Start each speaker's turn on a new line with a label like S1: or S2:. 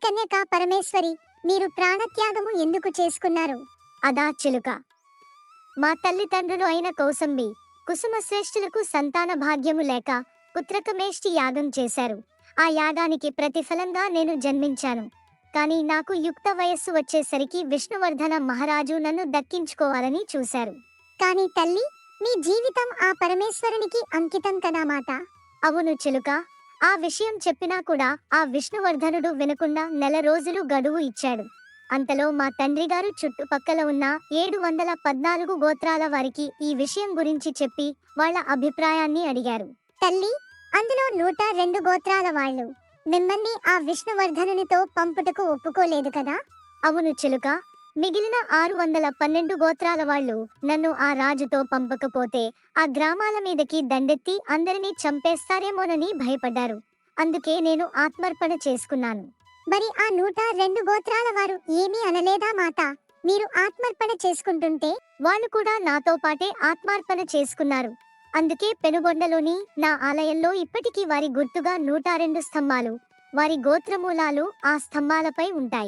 S1: కన్యక పరమేశ్వరి, మీరు ప్రాణత్యాగము ఎందుకు చేసుకున్నారు?
S2: అదా చిలుక. మా తల్లిదండ్రులు అయిన కౌసంబి, కుసుమశ్రేష్ఠులకు సంతాన భాగ్యము లేక పుత్రకమేష్టి యాగం చేశారు. ఆ యాగానికి ప్రతిఫలంగా నేను జన్మించాను. కాని నాకు యుక్త వయస్సు వచ్చేసరికి విష్ణువర్ధన మహారాజు నన్ను దక్కించుకోవాలని చూశారు.
S1: కాని తల్లి, మీ జీవితం ఆ పరమేశ్వరునికి అంకితం కదా మాత.
S2: అవును చిలుక. ఆ విషయం చెప్పినా కూడా ఆ విష్ణువర్ధనుడు వినకుండా 1 రోజులు గడువు ఇచ్చాడు. అంతలో మా తండ్రిగారు చుట్టుపక్కల ఉన్న 714 గోత్రాల వారికి ఈ విషయం గురించి చెప్పి వాళ్ళ అభిప్రాయాన్ని అడిగారు.
S1: తల్లి, అందులో 102 గోత్రాల వాళ్ళు మిమ్మల్ని ఆ విష్ణువర్ధనునితో పంపుటకు ఒప్పుకోలేదు కదా?
S2: అవును చిలుక. మిగిలిన 612 గోత్రాల వాళ్ళు నన్ను ఆ రాజుతో పంపకపోతే ఆ గ్రామాల మీదకి దండెత్తి అందరినీ చంపేస్తారేమోనని భయపడ్డారు. అందుకే నేను ఆత్మర్పణ చేసుకున్నాను.
S1: మరి ఆ 102 గోత్రాల వారు ఏమీ అనలేదా మాత? మీరు ఆత్మర్పణ చేసుకుంటుంటే
S2: వాళ్ళు కూడా నాతో పాటే ఆత్మార్పణ చేసుకున్నారు. అందుకే పెనుగొండలోని నా ఆలయంలో ఇప్పటికీ వారి గుర్తుగా 102 స్తంభాలు, వారి గోత్రమూలాలు ఆ స్తంభాలపై ఉంటాయి.